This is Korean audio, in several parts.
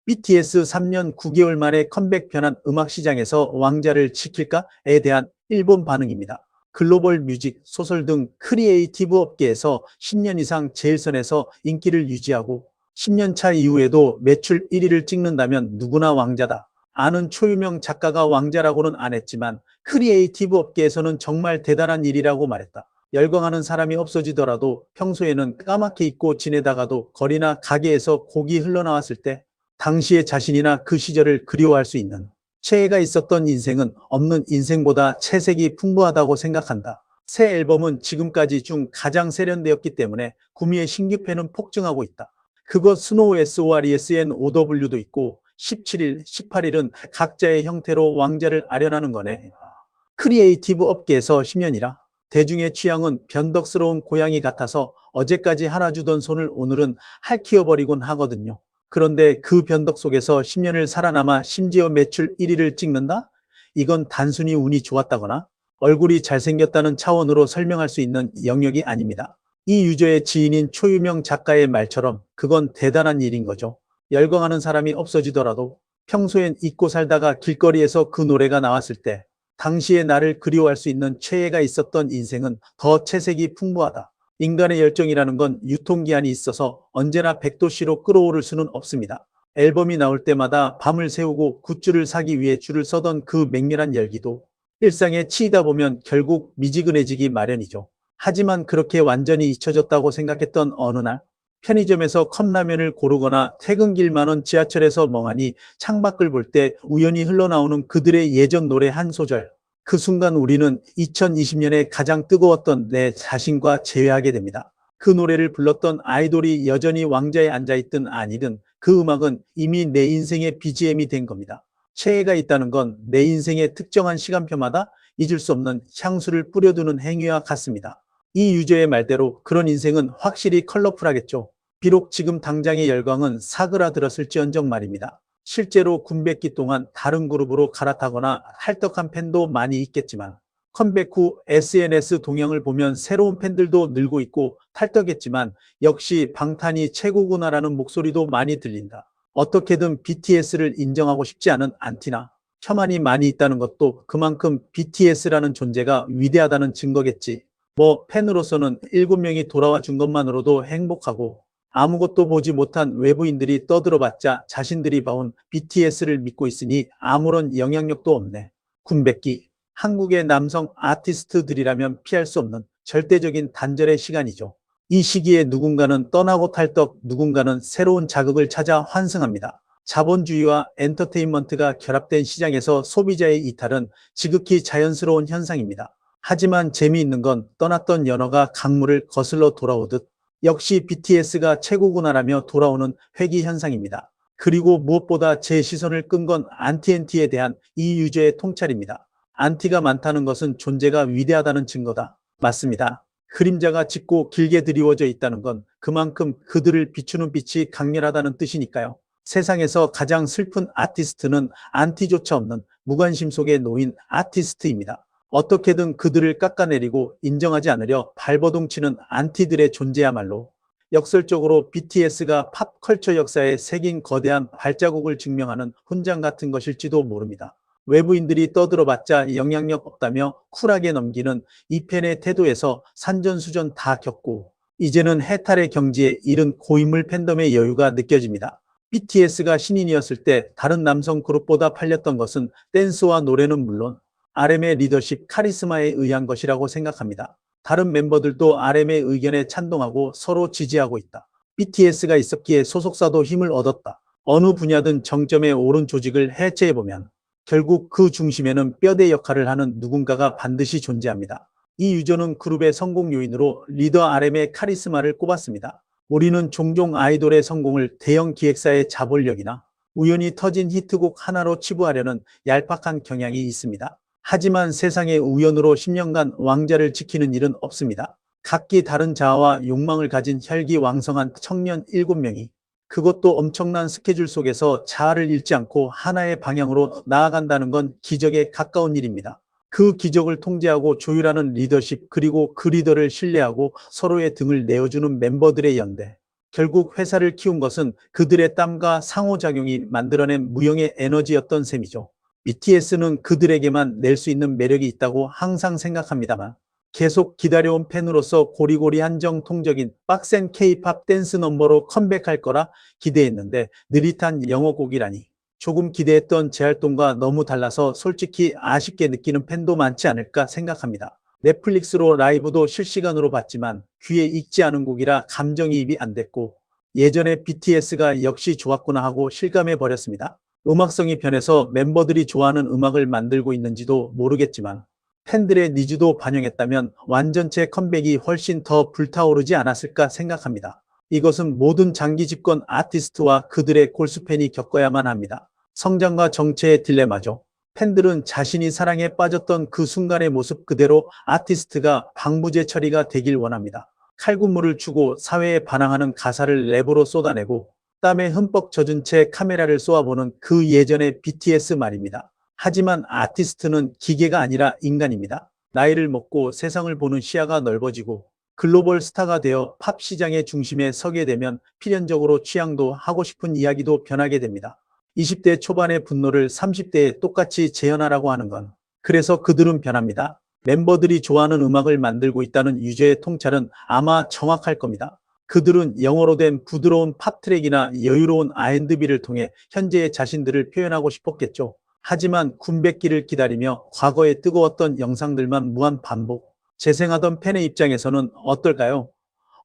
BTS 3년 9개월 만에 컴백 변한 음악 시장에서 왕자를 지킬까에 대한 일본 반응입니다. 글로벌 뮤직, 소설 등 크리에이티브 업계에서 10년 이상 제일선에서 인기를 유지하고 10년 차 이후에도 매출 1위를 찍는다면 누구나 왕자다. 아는 초유명 작가가 왕자라고는 안 했지만 크리에이티브 업계에서는 정말 대단한 일이라고 말했다. 열광하는 사람이 없어지더라도 평소에는 까맣게 잊고 지내다가도 거리나 가게에서 곡이 흘러나왔을 때 당시의 자신이나 그 시절을 그리워할 수 있는 최애가 있었던 인생은 없는 인생보다 채색이 풍부하다고 생각한다. 새 앨범은 지금까지 중 가장 세련되었기 때문에 구미의 신규 팬은 폭증하고 있다. 그것 스노우 SORESNOW도 있고 17일, 18일은 각자의 형태로 왕자를 아련하는 거네. 크리에이티브 업계에서 10년이라 대중의 취향은 변덕스러운 고양이 같아서 어제까지 하나 주던 손을 오늘은 핥히어버리곤 하거든요. 그런데 그 변덕 속에서 10년을 살아남아 심지어 매출 1위를 찍는다? 이건 단순히 운이 좋았다거나 얼굴이 잘생겼다는 차원으로 설명할 수 있는 영역이 아닙니다. 이 유저의 지인인 초유명 작가의 말처럼 그건 대단한 일인 거죠. 열광하는 사람이 없어지더라도 평소엔 잊고 살다가 길거리에서 그 노래가 나왔을 때 당시의 나를 그리워할 수 있는 최애가 있었던 인생은 더 채색이 풍부하다. 인간의 열정이라는 건 유통기한이 있어서 언제나 100도씨로 끓어오를 수는 없습니다. 앨범이 나올 때마다 밤을 새우고 굿즈를 사기 위해 줄을 서던 그 맹렬한 열기도 일상에 치이다 보면 결국 미지근해지기 마련이죠. 하지만 그렇게 완전히 잊혀졌다고 생각했던 어느 날 편의점에서 컵라면을 고르거나 퇴근길 만원 지하철에서 멍하니 창밖을 볼 때 우연히 흘러나오는 그들의 예전 노래 한 소절. 그 순간 우리는 2020년에 가장 뜨거웠던 내 자신과 재회하게 됩니다. 그 노래를 불렀던 아이돌이 여전히 왕자에 앉아있든 아니든 그 음악은 이미 내 인생의 BGM이 된 겁니다. 최애가 있다는 건 내 인생의 특정한 시간표마다 잊을 수 없는 향수를 뿌려두는 행위와 같습니다. 이 유저의 말대로 그런 인생은 확실히 컬러풀하겠죠. 비록 지금 당장의 열광은 사그라들었을지언정 말입니다. 실제로 군백기 동안 다른 그룹으로 갈아타거나 할떡한 팬도 많이 있겠지만 컴백 후 SNS 동향을 보면 새로운 팬들도 늘고 있고 탈떡했지만 역시 방탄이 최고구나라는 목소리도 많이 들린다. 어떻게든 BTS를 인정하고 싶지 않은 안티나 혐한이 많이 있다는 것도 그만큼 BTS라는 존재가 위대하다는 증거겠지. 팬으로서는 7명이 돌아와 준 것만으로도 행복하고 아무것도 보지 못한 외부인들이 떠들어봤자 자신들이 봐온 BTS를 믿고 있으니 아무런 영향력도 없네. 군백기, 한국의 남성 아티스트들이라면 피할 수 없는 절대적인 단절의 시간이죠. 이 시기에 누군가는 떠나고 탈떡, 누군가는 새로운 자극을 찾아 환승합니다. 자본주의와 엔터테인먼트가 결합된 시장에서 소비자의 이탈은 지극히 자연스러운 현상입니다. 하지만 재미있는 건 떠났던 연어가 강물을 거슬러 돌아오듯 역시 BTS가 최고구나라며 돌아오는 회귀 현상입니다. 그리고 무엇보다 제 시선을 끈 건 안티엔티에 대한 이 유저의 통찰입니다. 안티가 많다는 것은 존재가 위대하다는 증거다. 맞습니다. 그림자가 짙고 길게 드리워져 있다는 건 그만큼 그들을 비추는 빛이 강렬하다는 뜻이니까요. 세상에서 가장 슬픈 아티스트는 안티조차 없는 무관심 속에 놓인 아티스트입니다. 어떻게든 그들을 깎아내리고 인정하지 않으려 발버둥치는 안티들의 존재야말로 역설적으로 BTS가 팝컬처 역사에 새긴 거대한 발자국을 증명하는 훈장 같은 것일지도 모릅니다. 외부인들이 떠들어봤자 영향력 없다며 쿨하게 넘기는 이 팬의 태도에서 산전수전 다 겪고 이제는 해탈의 경지에 이른 고인물 팬덤의 여유가 느껴집니다. BTS가 신인이었을 때 다른 남성 그룹보다 팔렸던 것은 댄스와 노래는 물론 RM의 리더십, 카리스마에 의한 것이라고 생각합니다. 다른 멤버들도 RM의 의견에 찬동하고 서로 지지하고 있다. BTS가 있었기에 소속사도 힘을 얻었다. 어느 분야든 정점에 오른 조직을 해체해보면 결국 그 중심에는 뼈대 역할을 하는 누군가가 반드시 존재합니다. 이 유저는 그룹의 성공 요인으로 리더 RM의 카리스마를 꼽았습니다. 우리는 종종 아이돌의 성공을 대형 기획사의 자본력이나 우연히 터진 히트곡 하나로 치부하려는 얄팍한 경향이 있습니다. 하지만 세상의 우연으로 10년간 왕자를 지키는 일은 없습니다. 각기 다른 자아와 욕망을 가진 혈기왕성한 청년 7명이 그것도 엄청난 스케줄 속에서 자아를 잃지 않고 하나의 방향으로 나아간다는 건 기적에 가까운 일입니다. 그 기적을 통제하고 조율하는 리더십, 그리고 그 리더를 신뢰하고 서로의 등을 내어주는 멤버들의 연대. 결국 회사를 키운 것은 그들의 땀과 상호작용이 만들어낸 무형의 에너지였던 셈이죠. BTS는 그들에게만 낼 수 있는 매력이 있다고 항상 생각합니다만 계속 기다려온 팬으로서 고리고리 한정통적인 빡센 K-팝 댄스 넘버로 컴백할 거라 기대했는데 느릿한 영어곡이라니. 조금 기대했던 재활동과 너무 달라서 솔직히 아쉽게 느끼는 팬도 많지 않을까 생각합니다. 넷플릭스로 라이브도 실시간으로 봤지만 귀에 익지 않은 곡이라 감정이입이 안 됐고 예전에 BTS가 역시 좋았구나 하고 실감해버렸습니다. 음악성이 변해서 멤버들이 좋아하는 음악을 만들고 있는지도 모르겠지만 팬들의 니즈도 반영했다면 완전체 컴백이 훨씬 더 불타오르지 않았을까 생각합니다. 이것은 모든 장기 집권 아티스트와 그들의 골수팬이 겪어야만 합니다. 성장과 정체의 딜레마죠. 팬들은 자신이 사랑에 빠졌던 그 순간의 모습 그대로 아티스트가 방부제 처리가 되길 원합니다. 칼군무를 추고 사회에 반항하는 가사를 랩으로 쏟아내고 땀에 흠뻑 젖은 채 카메라를 쏘아보는 그 예전의 BTS 말입니다. 하지만 아티스트는 기계가 아니라 인간입니다. 나이를 먹고 세상을 보는 시야가 넓어지고 글로벌 스타가 되어 팝 시장의 중심에 서게 되면 필연적으로 취향도 하고 싶은 이야기도 변하게 됩니다. 20대 초반의 분노를 30대에 똑같이 재현하라고 하는 건 그래서 그들은 변합니다. 멤버들이 좋아하는 음악을 만들고 있다는 유저의 통찰은 아마 정확할 겁니다. 그들은 영어로 된 부드러운 팝 트랙이나 여유로운 R&B를 통해 현재의 자신들을 표현하고 싶었겠죠. 하지만 군백기를 기다리며 과거에 뜨거웠던 영상들만 무한 반복. 재생하던 팬의 입장에서는 어떨까요?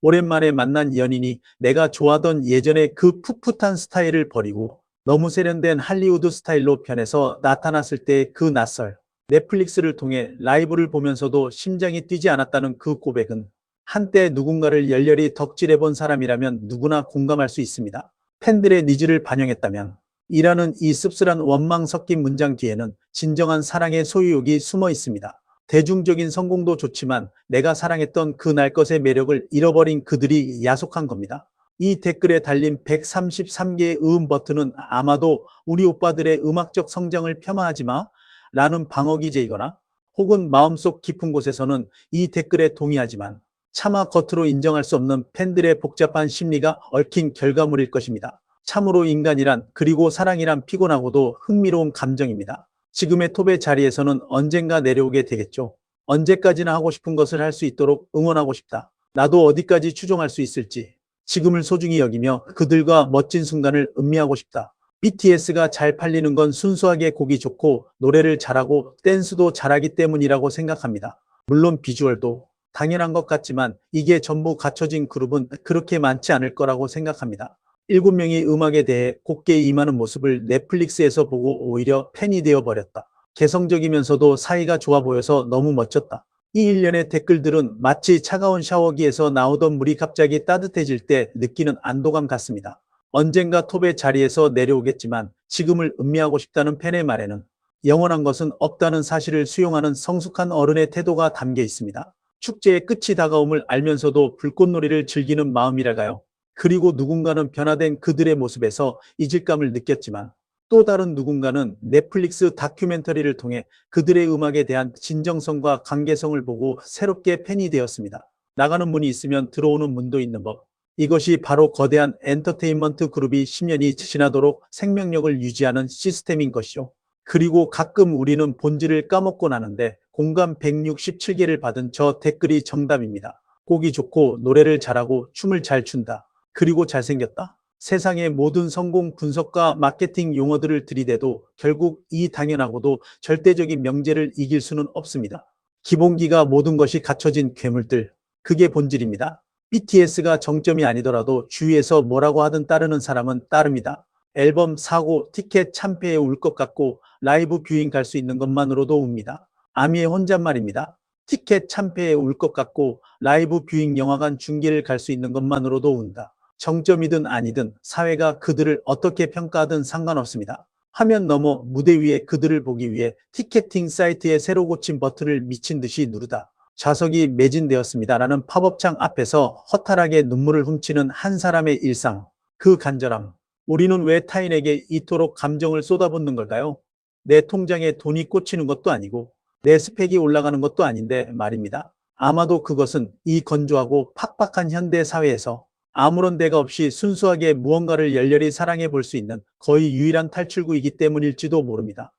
오랜만에 만난 연인이 내가 좋아하던 예전의 그 풋풋한 스타일을 버리고 너무 세련된 할리우드 스타일로 변해서 나타났을 때 그 낯설. 넷플릭스를 통해 라이브를 보면서도 심장이 뛰지 않았다는 그 고백은 한때 누군가를 열렬히 덕질해본 사람이라면 누구나 공감할 수 있습니다. 팬들의 니즈를 반영했다면 이라는 이 씁쓸한 원망 섞인 문장 뒤에는 진정한 사랑의 소유욕이 숨어 있습니다. 대중적인 성공도 좋지만 내가 사랑했던 그 날 것의 매력을 잃어버린 그들이 야속한 겁니다. 이 댓글에 달린 133개의 으음 버튼은 아마도 우리 오빠들의 음악적 성장을 폄하하지 마 라는 방어기제이거나 혹은 마음속 깊은 곳에서는 이 댓글에 동의하지만 차마 겉으로 인정할 수 없는 팬들의 복잡한 심리가 얽힌 결과물일 것입니다. 참으로 인간이란 그리고 사랑이란 피곤하고도 흥미로운 감정입니다. 지금의 톱의 자리에서는 언젠가 내려오게 되겠죠. 언제까지나 하고 싶은 것을 할 수 있도록 응원하고 싶다. 나도 어디까지 추종할 수 있을지 지금을 소중히 여기며 그들과 멋진 순간을 음미하고 싶다. BTS가 잘 팔리는 건 순수하게 곡이 좋고 노래를 잘하고 댄스도 잘하기 때문이라고 생각합니다. 물론 비주얼도 당연한 것 같지만 이게 전부 갖춰진 그룹은 그렇게 많지 않을 거라고 생각합니다. 7명이 음악에 대해 곱게 임하는 모습을 넷플릭스에서 보고 오히려 팬이 되어버렸다. 개성적이면서도 사이가 좋아 보여서 너무 멋졌다. 이 일련의 댓글들은 마치 차가운 샤워기에서 나오던 물이 갑자기 따뜻해질 때 느끼는 안도감 같습니다. 언젠가 톱의 자리에서 내려오겠지만 지금을 음미하고 싶다는 팬의 말에는 영원한 것은 없다는 사실을 수용하는 성숙한 어른의 태도가 담겨 있습니다. 축제의 끝이 다가옴을 알면서도 불꽃놀이를 즐기는 마음이랄까요. 그리고 누군가는 변화된 그들의 모습에서 이질감을 느꼈지만 또 다른 누군가는 넷플릭스 다큐멘터리를 통해 그들의 음악에 대한 진정성과 관계성을 보고 새롭게 팬이 되었습니다. 나가는 문이 있으면 들어오는 문도 있는 법. 이것이 바로 거대한 엔터테인먼트 그룹이 10년이 지나도록 생명력을 유지하는 시스템인 것이죠. 그리고 가끔 우리는 본질을 까먹고 나는데 공감 167개를 받은 저 댓글이 정답입니다. 곡이 좋고 노래를 잘하고 춤을 잘 춘다. 그리고 잘생겼다. 세상의 모든 성공 분석과 마케팅 용어들을 들이대도 결국 이 당연하고도 절대적인 명제를 이길 수는 없습니다. 기본기가 모든 것이 갖춰진 괴물들. 그게 본질입니다. BTS가 정점이 아니더라도 주위에서 뭐라고 하든 따르는 사람은 따릅니다. 앨범 사고, 티켓 참패에 울 것 같고 라이브 뷰잉 갈 수 있는 것만으로도 웁니다. 아미의 혼잣말입니다. 티켓 참패에 울 것 같고 라이브 뷰잉 영화관 중계를 갈 수 있는 것만으로도 운다. 정점이든 아니든 사회가 그들을 어떻게 평가하든 상관없습니다. 화면 너머 무대 위에 그들을 보기 위해 티켓팅 사이트에 새로 고친 버튼을 미친 듯이 누르다. 좌석이 매진되었습니다라는 팝업창 앞에서 허탈하게 눈물을 훔치는 한 사람의 일상. 그 간절함. 우리는 왜 타인에게 이토록 감정을 쏟아붓는 걸까요? 내 통장에 돈이 꽂히는 것도 아니고 내 스펙이 올라가는 것도 아닌데 말입니다. 아마도 그것은 이 건조하고 팍팍한 현대 사회에서 아무런 대가 없이 순수하게 무언가를 열렬히 사랑해 볼 수 있는 거의 유일한 탈출구이기 때문일지도 모릅니다.